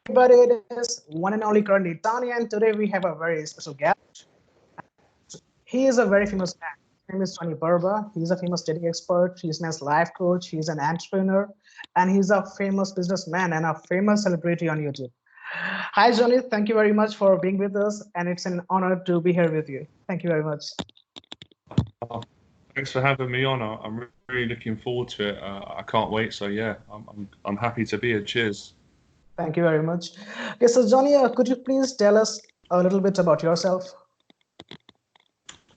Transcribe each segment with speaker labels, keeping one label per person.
Speaker 1: everybody, it is one and only currently Tanya, and today we have a very special guest. He is a very famous man. His name is Johnny Berba. He's a famous dating expert. He's a life coach. He's an entrepreneur, and he's a famous businessman and a famous celebrity on YouTube. Hi, Johnny. Thank you very much for being with us, and it's an honor to be here with you. Thank you very much.
Speaker 2: Oh, thanks for having me on. I'm really looking forward to it. I can't wait. So yeah, I'm happy to be here. Cheers.
Speaker 1: Thank you very much. Okay, so Johnny, could you please tell us a little bit about yourself?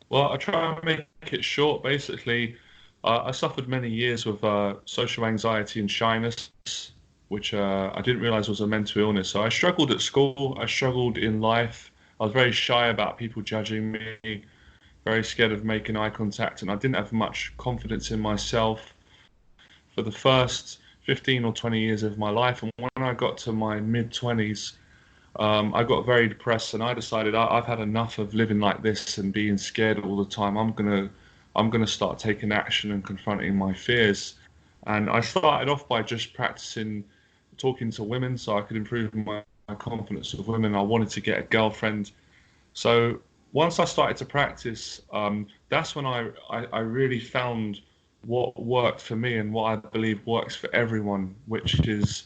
Speaker 2: Well, I try and make it short. Basically, I suffered many years with social anxiety and shyness, which I didn't realize was a mental illness. So I struggled at school. I struggled in life. I was very shy about people judging me, very scared of making eye contact, and I didn't have much confidence in myself for the first 15 or 20 years of my life. And when I got to my mid 20s, I got very depressed, and I decided I've had enough of living like this and being scared all the time. I'm gonna start taking action and confronting my fears. And I started off by just practicing talking to women so I could improve my confidence with women. I wanted to get a girlfriend. So once I started to practice, that's when I really found what worked for me and what I believe works for everyone, which is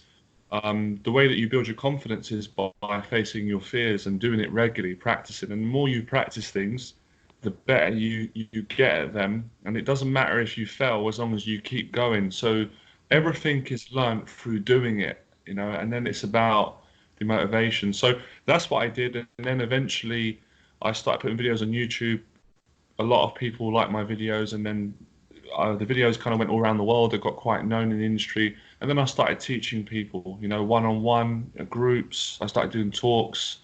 Speaker 2: the way that you build your confidence is by facing your fears and doing it regularly, practicing. And the more you practice things, the better you get at them. And it doesn't matter if you fail as long as you keep going. So everything is learned through doing it, and then it's about the motivation. So that's what I did. And then eventually I started putting videos on YouTube. A lot of people liked my videos, and then the videos kind of went all around the world. They got quite known in the industry, and then I started teaching people, one-on-one groups. I started doing talks,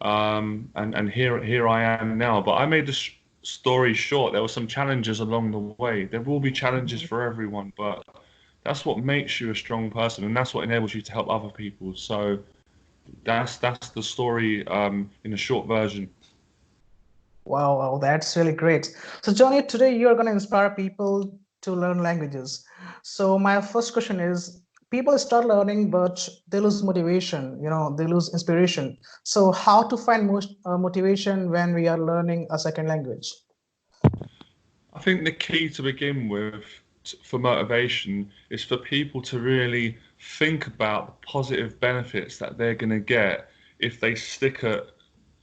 Speaker 2: and here I am now. But I made this story short. There were some challenges along the way. There will be challenges for everyone, but that's what makes you a strong person, and that's what enables you to help other people. So that's the story in a short version.
Speaker 1: Wow, that's really great. So, Johnny, today you are going to inspire people to learn languages. So, my first question is people start learning, but they lose motivation, they lose inspiration. So, how to find most motivation when we are learning a second language?
Speaker 2: I think the key to begin with for motivation is for people to really think about the positive benefits that they're going to get if they stick at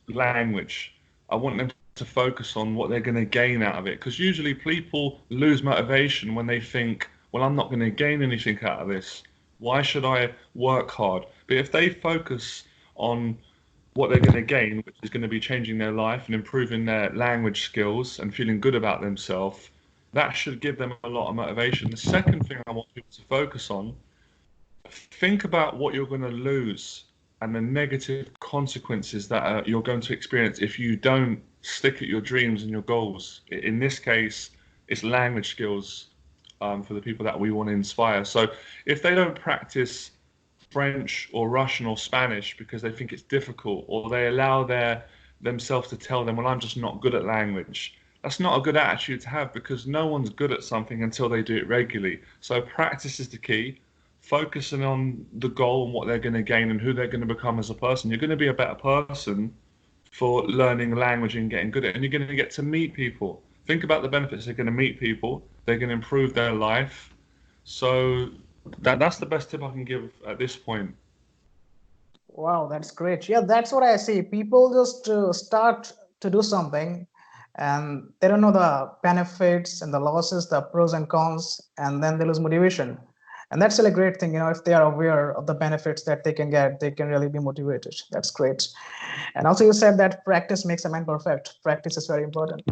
Speaker 2: language. I want them to focus on what they're going to gain out of it, because usually people lose motivation when they think, well, I'm not going to gain anything out of this. Why should I work hard? But if they focus on what they're going to gain, which is going to be changing their life and improving their language skills and feeling good about themselves, that should give them a lot of motivation. The second thing I want people to focus on, think about what you're going to lose and the negative consequences that you're going to experience if you don't stick at your dreams and your goals. In this case, it's language skills for the people that we want to inspire. So if they don't practice French or Russian or Spanish because they think it's difficult, or they allow themselves to tell them, well, I'm just not good at language. That's not a good attitude to have, because no one's good at something until they do it regularly. So practice is the key. Focusing on the goal and what they're going to gain and who they're going to become as a person. You're going to be a better person for learning language and getting good at it. And you're going to get to meet people. Think about the benefits. They're going to meet people. They're going to improve their life. So that's the best tip I can give at this point.
Speaker 1: Wow, that's great. Yeah, that's what I see. People just start to do something and they don't know the benefits and the losses, the pros and cons, and then they lose motivation. And that's really a great thing, if they are aware of the benefits that they can get, they can really be motivated. That's great. And also, you said that practice makes a man perfect. Practice is very important.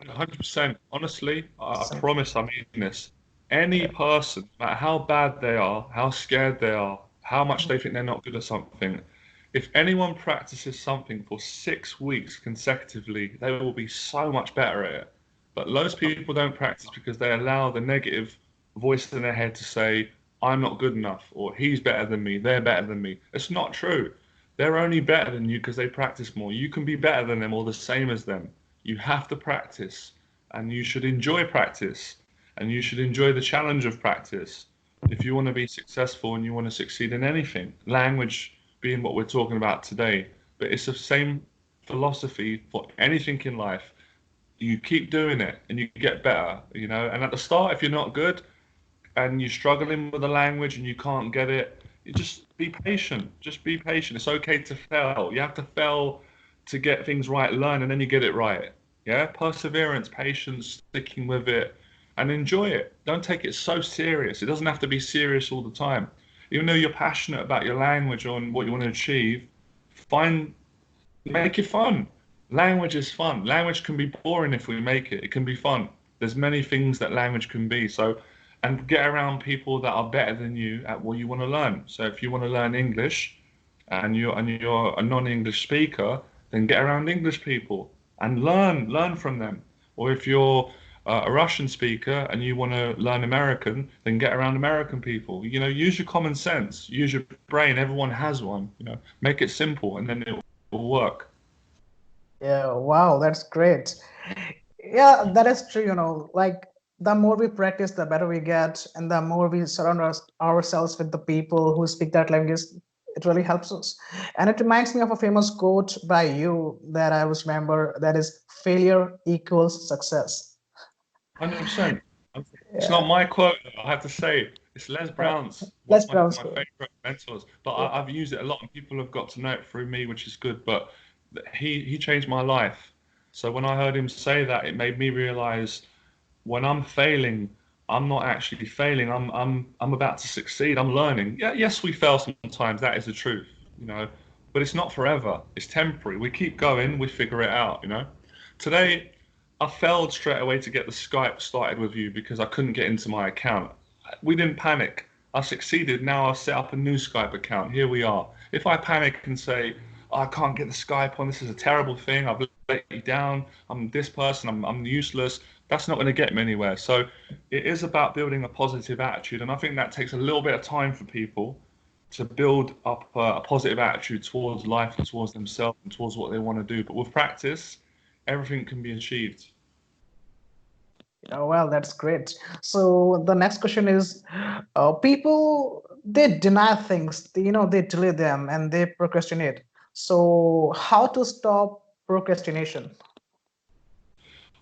Speaker 2: 100%. Honestly, I
Speaker 1: So,
Speaker 2: promise I mean this. Any person, no matter how bad they are, how scared they are, how much they think they're not good at something, if anyone practices something for 6 weeks consecutively, they will be so much better at it. But loads of people don't practice because they allow the negative voice in their head to say, I'm not good enough, or he's better than me, they're better than me. It's not true. They're only better than you because they practice more. You can be better than them or the same as them. You have to practice, and you should enjoy practice, and you should enjoy the challenge of practice. if you want to be successful and you want to succeed in anything, language being what we're talking about today, but it's the same philosophy for anything in life. You keep doing it and you get better, you know. And at the start, if you're not good and you're struggling with the language and you can't get it, you just be patient. Just be patient. It's okay to fail. You have to fail to get things right, learn, and then you get it right. Yeah, perseverance, patience, sticking with it, and enjoy it. Don't take it so serious. It doesn't have to be serious all the time. Even though you're passionate about your language or what you want to achieve, find make it fun. Language is fun. Language can be boring if we make it. It can be fun. There's many things that language can be. So, and get around people that are better than you at what you want to learn. So, if you want to learn English and you're a non-English speaker, then get around English people and learn from them. Or if you're a Russian speaker and you want to learn American, then get around American people. You know, use your common sense, use your brain. Everyone has one. You know, make it simple, and then it will work.
Speaker 1: Yeah, wow, that's great. Yeah, that is true. Like the more we practice, the better we get, and the more we surround ourselves with the people who speak that language, it really helps us. And it reminds me of a famous quote by you that I always remember, that is, failure equals success.
Speaker 2: 100%. It's not
Speaker 1: Yeah.
Speaker 2: my quote, though, I have to say. It's Les
Speaker 1: Uh,
Speaker 2: Brown's, one
Speaker 1: let's
Speaker 2: of
Speaker 1: bounce
Speaker 2: my
Speaker 1: forward.
Speaker 2: favorite mentors. But
Speaker 1: Yeah.
Speaker 2: I've used it a lot, and people have got to know it through me, which is good. But he changed my life. So when I heard him say that, it made me realize when I'm failing, I'm not actually failing. I'm about to succeed. I'm learning. Yeah, yes, we fail sometimes. That is the truth, you know. But it's not forever. It's temporary. We keep going. We figure it out, you know. Today, I failed straight away to get the Skype started with you because I couldn't get into my account. We didn't panic. I succeeded. Now I've set up a new Skype account. Here we are. If I panic and say, "Oh, I can't get the Skype on, this is a terrible thing, I've let you down, I'm this person, I'm useless," that's not going to get me anywhere. So it is about building a positive attitude. And I think that takes a little bit of time for people to build up a positive attitude towards life and towards themselves and towards what they want to do. But with practice, everything can be achieved.
Speaker 1: Oh, well, that's great. So the next question is, people, they deny things, they delay them and they procrastinate. So how to stop procrastination?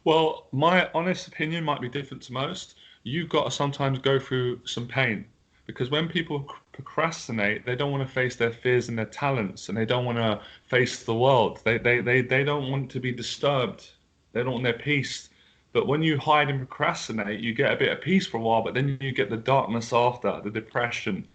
Speaker 2: Well, my honest opinion might be different to most. You've got to sometimes go through some pain because when people procrastinate, they don't want to face their fears and their talents and they don't want to face the world. They don't want to be disturbed. They don't want their peace. But when you hide and procrastinate, you get a bit of peace for a while, but then you get the darkness after, the depression.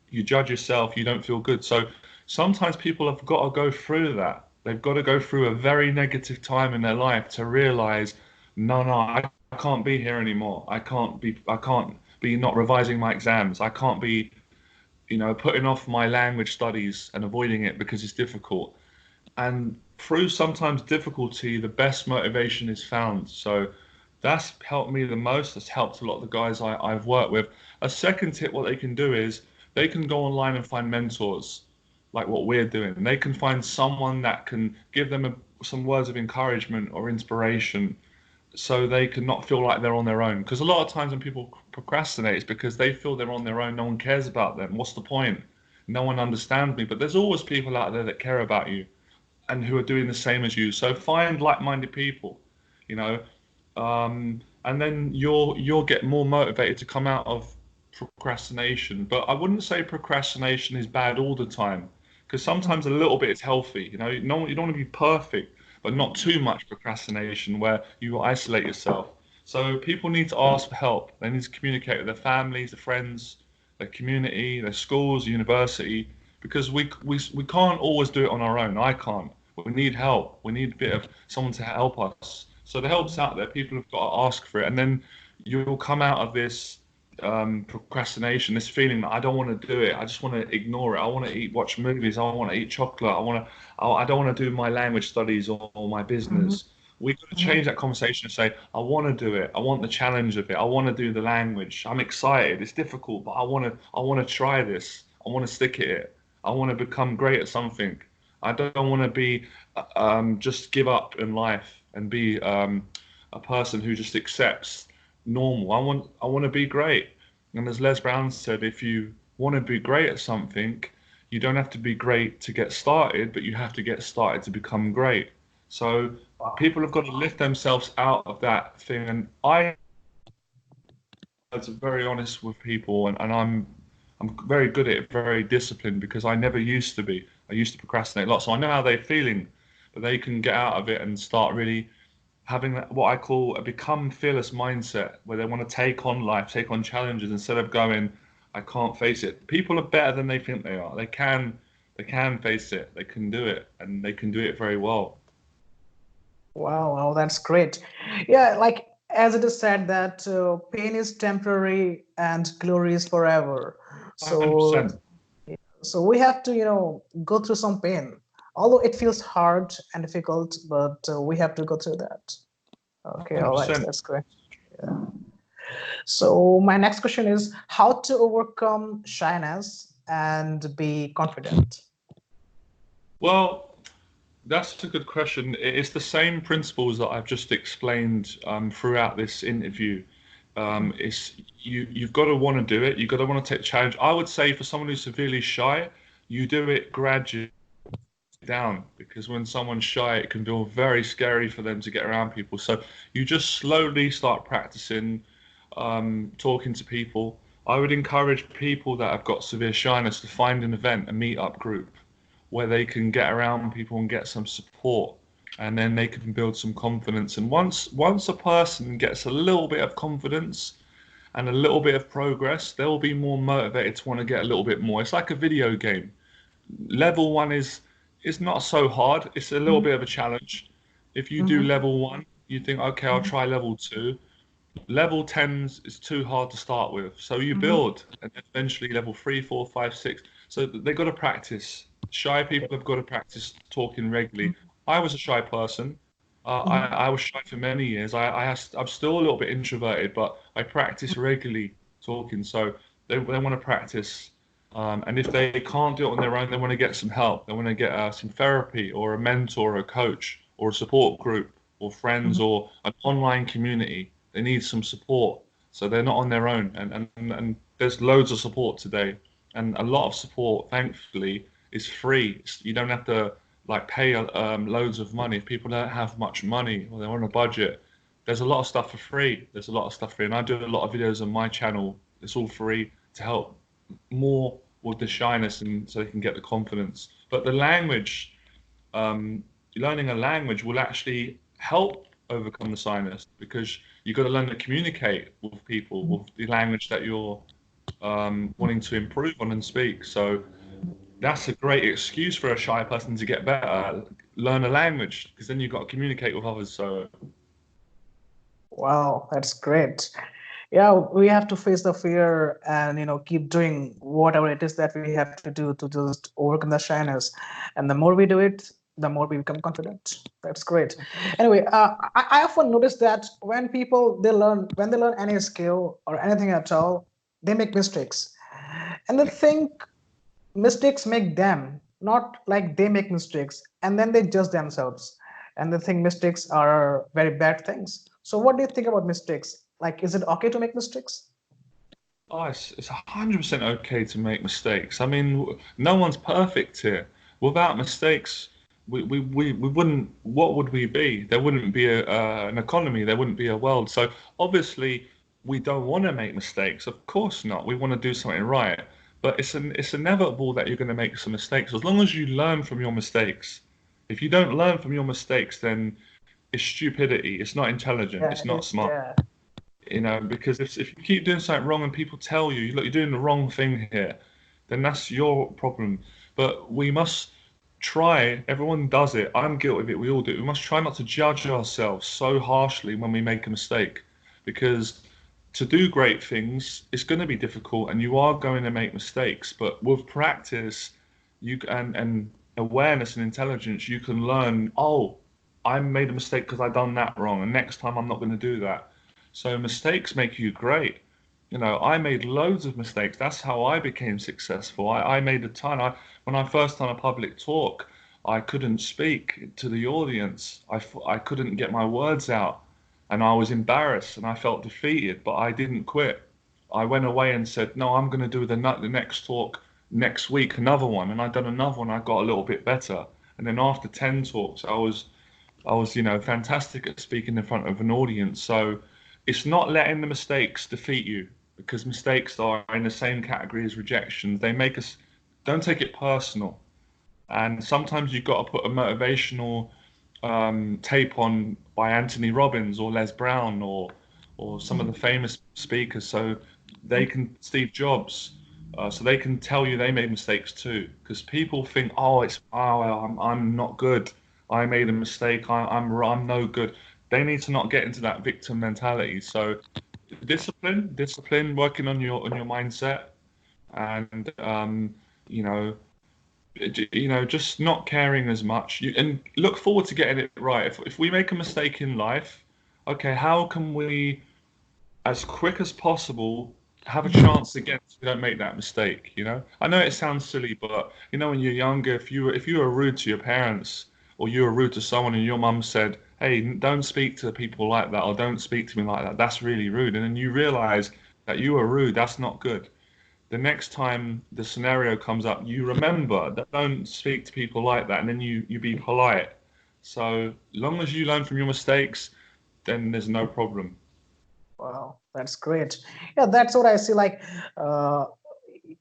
Speaker 2: You judge yourself, you don't feel good. So sometimes people have got to go through that. They've got to go through a very negative time in their life to realize, no, no, I can't be here anymore. I can't be not revising my exams. I can't be, you know, putting off my language studies and avoiding it because it's difficult. And through sometimes difficulty, the best motivation is found. So that's helped me the most. That's helped a lot of the guys I've worked with. A second tip, what they can do is they can go online and find mentors like what we're doing. And they can find someone that can give them some words of encouragement or inspiration so they can not feel like they're on their own. Because a lot of times when people procrastinate, it's because they feel they're on their own. No one cares about them. What's the point? No one understands me. But there's always people out there that care about you and who are doing the same as you. So find like-minded people, you know, and then you'll get more motivated to come out of procrastination. But I wouldn't say procrastination is bad all the time, because sometimes a little bit is healthy. You know, you don't want to be perfect, but not too much procrastination where you isolate yourself. So people need to ask for help. They need to communicate with their families, their friends, their community, their schools, university, because we can't always do it on our own. I can't. We need help. We need a bit of someone to help us. So the help's out there. People have got to ask for it, and then you'll come out of this procrastination, this feeling that I don't want to do it. I just want to ignore it. I want to watch movies. I want to eat chocolate. I don't want to do my language studies or my
Speaker 1: Mhm,
Speaker 2: business. We've got to
Speaker 1: mhm.
Speaker 2: change that conversation and say, I want to do it. I want the challenge of it. I want to do the language. I'm excited. It's difficult, but I want to try this. I want to stick at it. I want to become great at something. I don't want to be just give up in life and be a person who just accepts normal. I want to be great. And as Les Brown said, if you want to be great at something, you don't have to be great to get started, but you have to get started to become great. So
Speaker 1: Wow.
Speaker 2: people have got to lift themselves out of that thing. And I was very honest with people, and I'm very good at it, very disciplined because I never used to be. I used to procrastinate a lot, so I know how they're feeling, but they can get out of it and start really having what I call a become fearless mindset, where they want to take on life, take on challenges instead of going, I can't face it. People are better than they think they are. They can face it. They can do it, and they can do it very well.
Speaker 1: Wow, wow, that's great. Yeah, like as it is said that pain is temporary and glory is forever. So
Speaker 2: 100%.
Speaker 1: so we have to, go through some pain. Although it feels hard and difficult, but we have to go through that. Okay, all right,
Speaker 2: 100%.
Speaker 1: that's great. Yeah. So my next question is how to overcome shyness and be confident.
Speaker 2: Well, that's a good question. It's the same principles that I've just explained throughout this interview. It's you've got to want to do it. You've got to want to take challenge. I would say for someone who's severely shy, you do it gradually down because when someone's shy, it can feel very scary for them to get around people. So you just slowly start practicing talking to people. I would encourage people that have got severe shyness to find an event, a meet-up group, where they can get around people and get some support, and then they can build some confidence. And once a person gets a little bit of confidence and a little bit of progress, they'll be more motivated to want to get a little bit more. It's like a video game. Level one is not so hard. It's a little
Speaker 1: Mhm,
Speaker 2: bit of a challenge. If you do
Speaker 1: mhm,
Speaker 2: level one, you think, okay, I'll
Speaker 1: mhm,
Speaker 2: try level two. Level 10s is too hard to start with. So you
Speaker 1: mhm.
Speaker 2: build, and eventually level 3, 4, 5, 6. So they've got to practice. Shy
Speaker 1: Okay.
Speaker 2: people have got to practice talking regularly. I was a shy person.
Speaker 1: Mhm.
Speaker 2: I was shy for many years. I'm still a little bit introverted, but I practice regularly talking. So they want to practice. And if they can't do it on their own, they want to get some help. They want to get some therapy or a mentor or a coach or a support group or friends
Speaker 1: Mhm.
Speaker 2: or an online community. They need some support. So they're not on their own. And there's loads of support today. And a lot of support, thankfully, is free. You don't have to like pay loads of money. If people don't have much money or they're on a budget, there's a lot of stuff for free. There's a lot of stuff free. And I do a lot of videos on my channel. It's all free to help more with the shyness and so they can get the confidence. But the language, um, learning a language will actually help overcome the shyness because you've got to learn to communicate with people with the language that you're wanting to improve on and speak. So that's a great excuse for a shy person to get better. Learn a language because then you've got to communicate with others. So
Speaker 1: Wow, that's great. Yeah, we have to face the fear and keep doing whatever it is that we have to do to just overcome the shyness. And the more we do it, the more we become confident. That's great. Anyway, I often notice that when people when they learn any skill or anything at all, they make mistakes, and they think mistakes make them, not like they make mistakes, and then they judge themselves, and they think mistakes are very bad things. So what do you think about mistakes? Like, is it okay to make mistakes?
Speaker 2: oh, it's 100% okay to make mistakes. I mean, no one's perfect here. Without mistakes, we wouldn't, what would we be? There wouldn't be an economy, there wouldn't be a world. So obviously, we don't want to make mistakes. Of course not. We want to do something right. But it's inevitable that you're going to make some mistakes. As long as you learn from your mistakes. If you don't learn from your mistakes, then it's stupidity. It's not intelligent.
Speaker 1: Yeah,
Speaker 2: It's
Speaker 1: it
Speaker 2: not
Speaker 1: is.
Speaker 2: smart.
Speaker 1: Yeah.
Speaker 2: Because if you keep doing something wrong and people tell you, look, you're doing the wrong thing here, then that's your problem. But we must try, everyone does it. I'm guilty of it. We all do. We must try not to judge ourselves so harshly when we make a mistake because to do great things, it's going to be difficult and you are going to make mistakes. But with practice, and awareness and intelligence, you can learn, oh, I made a mistake because I done that wrong, and next time I'm not going to do that. So mistakes make you great. I made loads of mistakes. That's how I became successful. I made a ton. When I first done a public talk, I couldn't speak to the audience. I couldn't get my words out, and I was embarrassed and I felt defeated. But I didn't quit. I went away and said, no, I'm going to do the next talk next week, another one, and I'd done another one. I got a little bit better, and then after 10 talks, I was fantastic at speaking in front of an audience. So it's not letting the mistakes defeat you, because mistakes are in the same category as rejections. They make us, don't take it personal. And sometimes you've got to put a motivational tape on by Anthony Robbins or Les Brown or some of the famous speakers, so they can Steve Jobs, so they can tell you they made mistakes too. Because people think, I'm not good. I made a mistake. I'm no good. They need to not get into that victim mentality. So discipline, working on your mindset, and you know just not caring as much. And look forward to getting it right. If we make a mistake in life, okay, how can we, as quick as possible, have a chance again so we don't make that mistake? I know it sounds silly, but when you're younger, if you were rude to your parents or you were rude to someone and your mum said, "Hey, don't speak to people like that," or "Don't speak to me like that," that's really rude. And then you realize that you were rude. That's not good. The next time the scenario comes up, you remember that don't speak to people like that, and then you be polite. So long as you learn from your mistakes, then there's no problem.
Speaker 1: Wow, that's great. Yeah, that's what I see. Like, uh,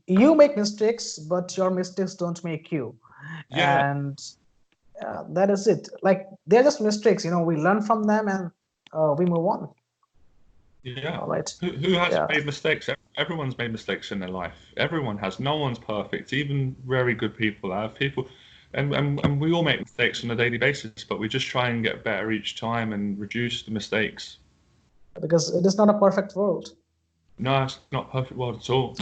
Speaker 1: you make mistakes, but your mistakes don't make you.
Speaker 2: Yeah,
Speaker 1: And that is it. Like, they're just mistakes. We learn from them and we move on.
Speaker 2: yeah.
Speaker 1: All right.
Speaker 2: Who hasn't
Speaker 1: Yeah.
Speaker 2: made mistakes? Everyone's made mistakes in their life. Everyone has. No one's perfect. Even very good people have people, and we all make mistakes on a daily basis. But we just try and get better each time and reduce the mistakes.
Speaker 1: Because it is not a perfect world.
Speaker 2: No, it's not a perfect world at all.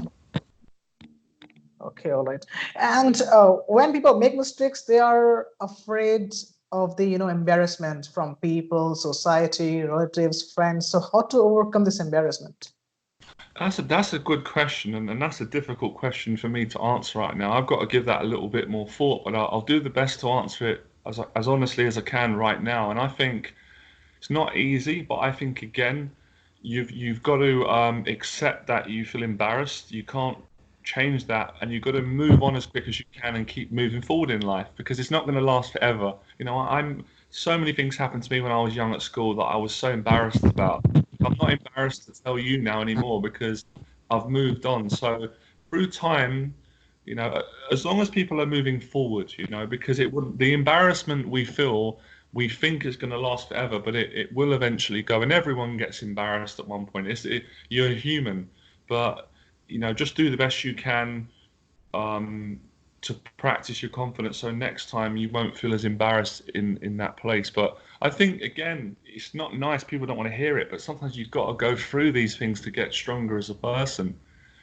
Speaker 1: Okay, all right. And when people make mistakes, they are afraid of the embarrassment from people, society, relatives, friends. So how to overcome this embarrassment?
Speaker 2: That's a good question, and that's a difficult question for me to answer right now. I've got to give that a little bit more thought, but I'll do the best to answer it as honestly as I can right now. And I think it's not easy, but I think again, you've got to accept that you feel embarrassed. You can't change that, and you've got to move on as quick as you can and keep moving forward in life, because it's not going to last forever. I'm so many things happened to me when I was young at school that I was so embarrassed about. I'm not embarrassed to tell you now anymore because I've moved on. So through time, as long as people are moving forward, because it wouldn't, the embarrassment we feel, we think is going to last forever, but it will eventually go, and everyone gets embarrassed at one point. You're human, but just do the best you can um, to practice your confidence, so next time you won't feel as embarrassed in that place. But I think again, it's not nice. People don't want to hear it, but sometimes you've got to go through these things to get stronger as a person.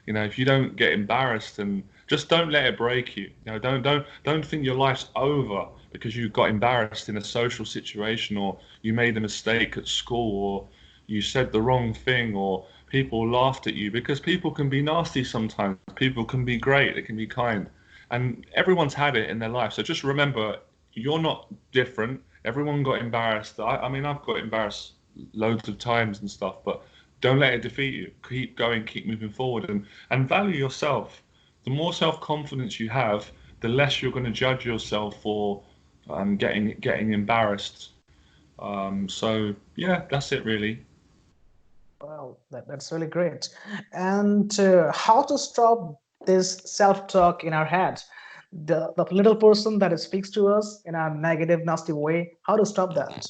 Speaker 2: If you don't get embarrassed, and just don't let it break you. Don't think your life's over because you got embarrassed in a social situation, or you made a mistake at school, or you said the wrong thing, or people laughed at you, because people can be nasty sometimes. People can be great. They can be kind, and everyone's had it in their life. So just remember, you're not different. Everyone got embarrassed. I mean, I've got embarrassed loads of times and stuff, but don't let it defeat you. Keep going, keep moving forward, and value yourself. The more self-confidence you have, the less you're going to judge yourself for getting embarrassed. So yeah, that's it really.
Speaker 1: Wow, that's really great. And how to stop this self-talk in our head? The little person that speaks to us in a negative, nasty way. How to stop that?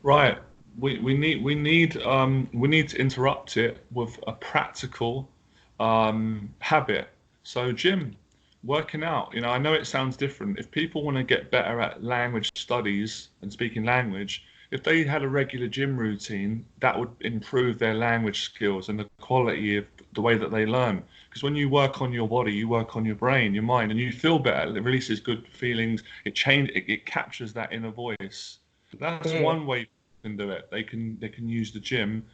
Speaker 2: Right. We need to interrupt it with a practical habit. So gym, working out. I know it sounds different. If people want to get better at language studies and speaking language, if they had a regular gym routine, that would improve their language skills and the quality of the way that they learn. Because when you work on your body, you work on your brain, your mind, and you feel better. It releases good feelings. It captures that inner voice. That's
Speaker 1: Okay.
Speaker 2: one way people can do it. They can use the gym.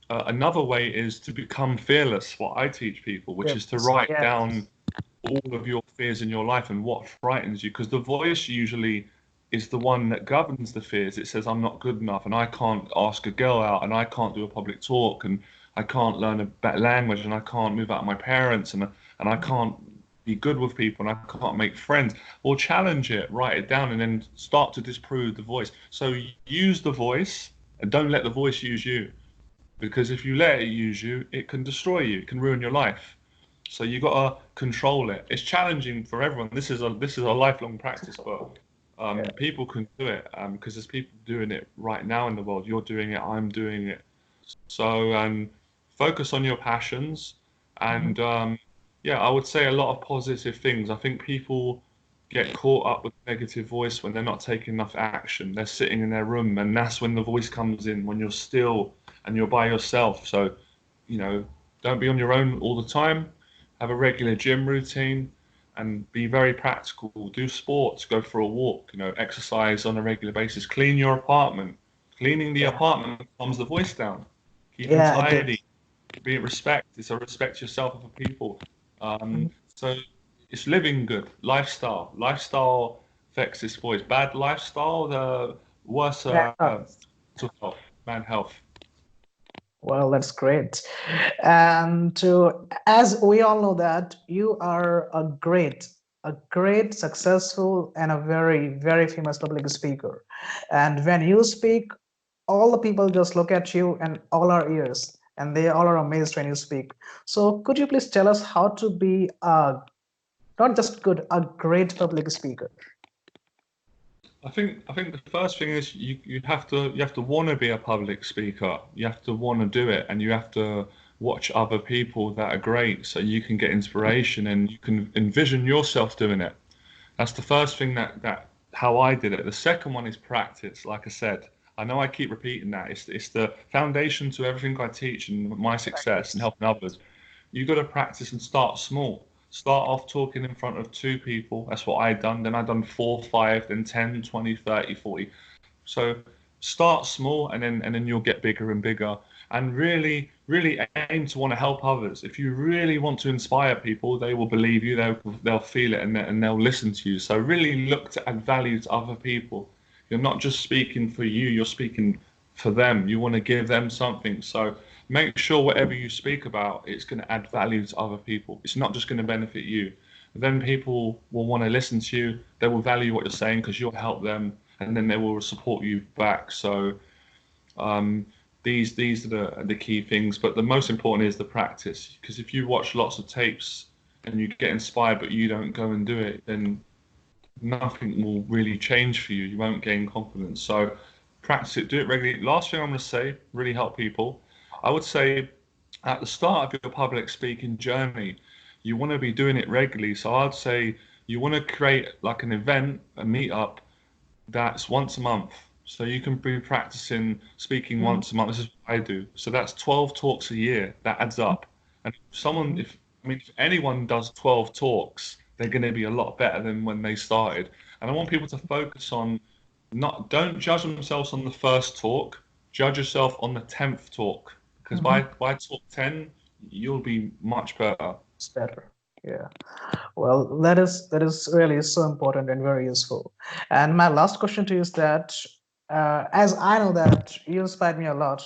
Speaker 2: Another way is to become fearless. What I teach people, which is to
Speaker 1: Yes.
Speaker 2: write
Speaker 1: Yes.
Speaker 2: down all of your fears in your life and what frightens you, because the voice usually is the one that governs the fears. It says, I'm not good enough, and I can't ask a girl out, and I can't do a public talk, and I can't learn a better language, and I can't move out of my parents, and I can't be good with people, and I can't make friends. Well, challenge it, write it down, and then start to disprove the voice. So use the voice, and don't let the voice use you, because if you let it use you, it can destroy you. It can ruin your life. So you got to control it. It's challenging for everyone. This is a lifelong practice, but
Speaker 1: Yeah.
Speaker 2: people can do it because there's people doing it right now in the world. You're doing it. I'm doing it. So focus on your passions,
Speaker 1: Mhm.
Speaker 2: and yeah, I would say a lot of positive things. I think people get caught up with negative voice when they're not taking enough action. They're sitting in their room, and that's when the voice comes in, when you're still and you're by yourself. So, don't be on your own all the time. Have a regular gym routine and be very practical. Do sports, go for a walk, exercise on a regular basis. Clean your apartment. Cleaning the
Speaker 1: Yeah.
Speaker 2: apartment calms the voice down. Keeping
Speaker 1: Yeah, it
Speaker 2: tidy,
Speaker 1: is.
Speaker 2: be it respect. It's a respect yourself and for people.
Speaker 1: Mhm.
Speaker 2: So it's living good. Lifestyle. Lifestyle affects this voice. Bad lifestyle, the worse
Speaker 1: Bad habits.
Speaker 2: mental health, bad health.
Speaker 1: Well, that's great. And as we all know that you are a great, successful, and a very, very famous public speaker. And when you speak, all the people just look at you and all are ears, and they all are amazed when you speak. So, could you please tell us how to be a not just good, a great public speaker?
Speaker 2: I think the first thing is you have to want to be a public speaker. You have to want to do it, and you have to watch other people that are great, so you can get inspiration and you can envision yourself doing it. That's the first thing that how I did it. The second one is practice. Like I said, I know I keep repeating that. It's the foundation to everything I teach and my success and
Speaker 1: Practice.
Speaker 2: helping others. You got to practice and start small. Start off talking in front of two people. That's what I done. Then I done four, five, then 10, 20, 30, 40. So start small and then you'll get bigger and bigger. And really, really aim to want to help others. If you really want to inspire people, they will believe you. They'll feel it and they'll listen to you. So really look to add value to other people. You're not just speaking for you. You're speaking for them. You want to give them something. So make sure whatever you speak about, it's going to add value to other people. It's not just going to benefit you. Then people will want to listen to you. They will value what you're saying because you'll help them, and then they will support you back. So um, these are the key things. But the most important is the practice. Because if you watch lots of tapes and you get inspired, but you don't go and do it, then nothing will really change for you. You won't gain confidence. So practice it, do it regularly. Last thing I'm going to say, really help people. I would say at the start of your public speaking journey, you want to be doing it regularly. So I'd say you want to create like an event, a meetup that's once a month. So you can be practicing speaking
Speaker 1: Mhm.
Speaker 2: once a month. This is what I do. So that's 12 talks a year. That adds up. And
Speaker 1: Mhm.
Speaker 2: if anyone does 12 talks, they're going to be a lot better than when they started. And I want people to focus on not, don't judge themselves on the first talk, judge yourself on the 10th talk. Because
Speaker 1: Mhm.
Speaker 2: by talk 10, you'll be much better.
Speaker 1: It's better. Yeah. Well, that is really so important and very useful. And my last question to you is that, as I know that you inspired me a lot,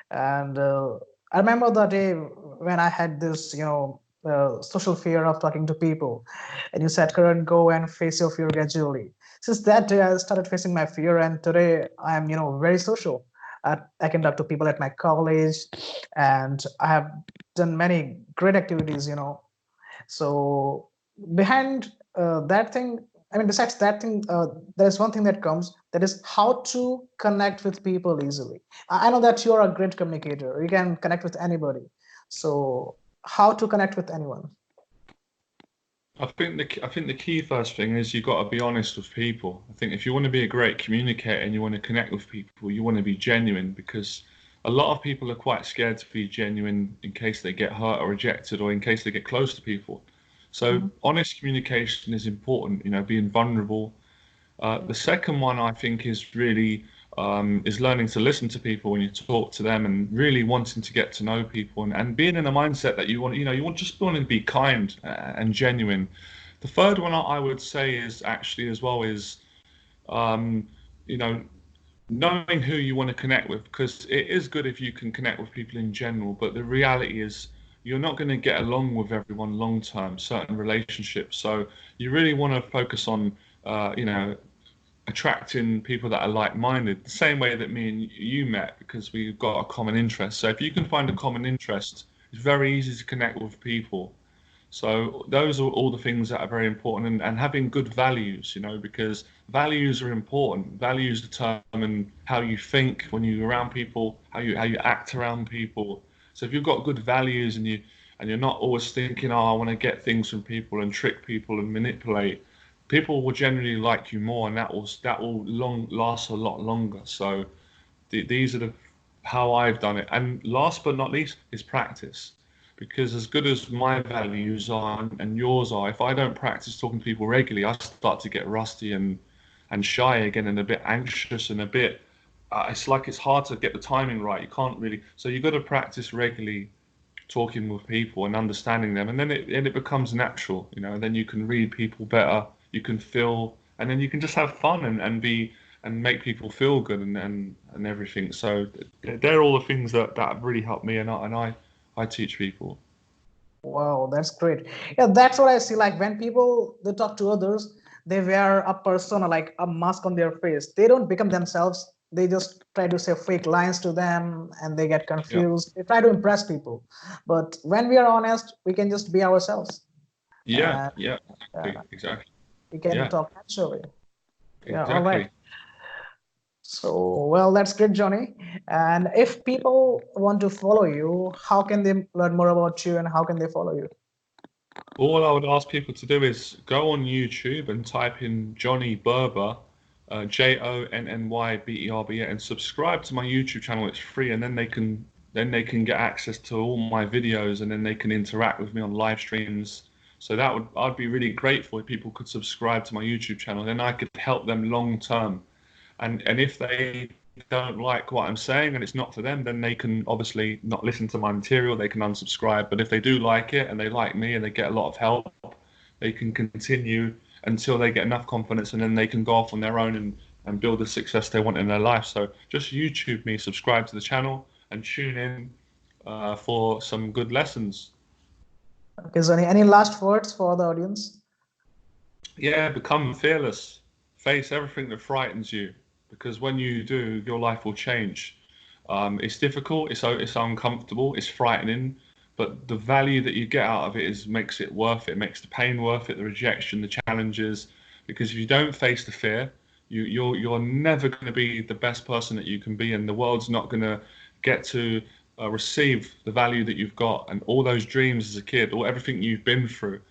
Speaker 1: and I remember the day when I had this, social fear of talking to people, and you said, "Karan, go and face your fear gradually." Since that day, I started facing my fear, and today I am, very social. I can talk to people at my college, and I have done many great activities, so behind that thing, I mean, besides that thing, there's one thing that comes, that is how to connect with people easily. I know that you're a great communicator. You can connect with anybody. So how to connect with anyone?
Speaker 2: I think the key first thing is you've got to be honest with people. I think if you want to be a great communicator and you want to connect with people, you want to be genuine because a lot of people are quite scared to be genuine in case they get hurt or rejected or in case they get close to people. So
Speaker 1: Mhm.
Speaker 2: honest communication is important, being vulnerable, the second one I think is really is learning to listen to people when you talk to them and really wanting to get to know people and being in a mindset that you want just want to be kind and genuine. The third one I would say is actually as well is um, you know knowing who you want to connect with, because it is good if you can connect with people in general, but the reality is you're not going to get along with everyone long term, certain relationships. So you really want to focus on, you know, attracting people that are like-minded, the same way that me and you met, because we've got a common interest. So if you can find a common interest, it's very easy to connect with people. So those are all the things that are very important, and having good values, you know, because values are important. Values determine how you think when you're around people, how you act around people. So if you've got good values and you're not always thinking, oh, I want to get things from people and trick people and manipulate, people will generally like you more, and that will long last a lot longer. So these are the how I've done it. And last but not least is practice. Because as good as my values are and yours are, if I don't practice talking to people regularly, I start to get rusty and shy again and a bit anxious and a bit. It's like it's hard to get the timing right. You can't really. So you've got to practice regularly talking with people and understanding them, and then it becomes natural, you know. And then you can read people better, you can feel, and then you can just have fun and be and make people feel good and everything. So they're all the things that have really helped me, and I teach people.
Speaker 1: Wow, that's great. Yeah, that's what I see. Like when people they talk to others, they wear a persona, like a mask on their face. They don't become themselves. They just try to say fake lines to them, and they get
Speaker 2: Yeah,
Speaker 1: confused. They try to impress people, but when we are honest, we can just be ourselves,
Speaker 2: yeah,
Speaker 1: and
Speaker 2: yeah,
Speaker 1: uh,
Speaker 2: exactly.
Speaker 1: we can
Speaker 2: Yeah,
Speaker 1: talk naturally. Yeah, all right.
Speaker 2: exactly.
Speaker 1: So, well, that's great, Johnny. And if people want to follow you, how can they learn more about you, and how can they follow you?
Speaker 2: All I would ask people to do is go on YouTube and type in Johnny Berba, JONNYBERBA, and subscribe to my YouTube channel. It's free, and then they can get access to all my videos, and then they can interact with me on live streams. So I'd be really grateful if people could subscribe to my YouTube channel. Then I could help them long term. And if they don't like what I'm saying and it's not for them, then they can obviously not listen to my material. They can unsubscribe. But if they do like it and they like me and they get a lot of help, they can continue until they get enough confidence, and then they can go off on their own and build the success they want in their life. So just YouTube me, subscribe to the channel, and tune in for some good lessons.
Speaker 1: Okay, Johnny, any last words for the audience?
Speaker 2: Yeah, become fearless. Face everything that frightens you, because when you do, your life will change. It's difficult, it's uncomfortable, it's frightening, but the value that you get out of it is makes it worth it. Makes the pain worth it, the rejection, the challenges. Because if you don't face the fear, you're never going to be the best person that you can be, and the world's not going to get to receive the value that you've got and all those dreams as a kid, or everything you've been through.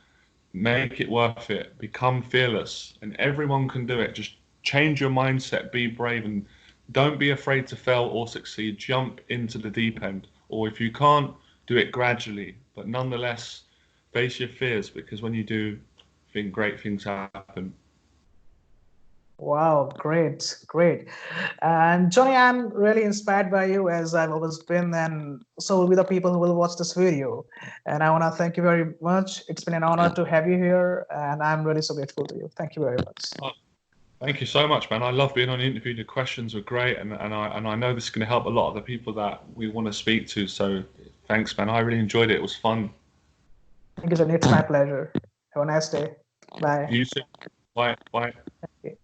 Speaker 2: Make it worth it. Become fearless, and everyone can do it. Just change your mindset. Be brave, and don't be afraid to fail or succeed. Jump into the deep end, or if you can't, do it gradually. But nonetheless, face your fears, because when you do, think great things happen.
Speaker 1: Wow, great, great. And Johnny, I'm really inspired by you as I've always been, and so will be the people who will watch this video. And I want to thank you very much. It's been an honor to have you here, and I'm really so grateful to you. Thank you very much.
Speaker 2: Oh, thank you so much, man. I love being on the interview. The questions were great, and I know this is going to help a lot of the people that we want to speak to. So thanks, man. I really enjoyed it. It was fun.
Speaker 1: Thank you, Johnny. It's my pleasure. Have a nice day. Bye.
Speaker 2: You too. Bye. Bye.
Speaker 1: Okay.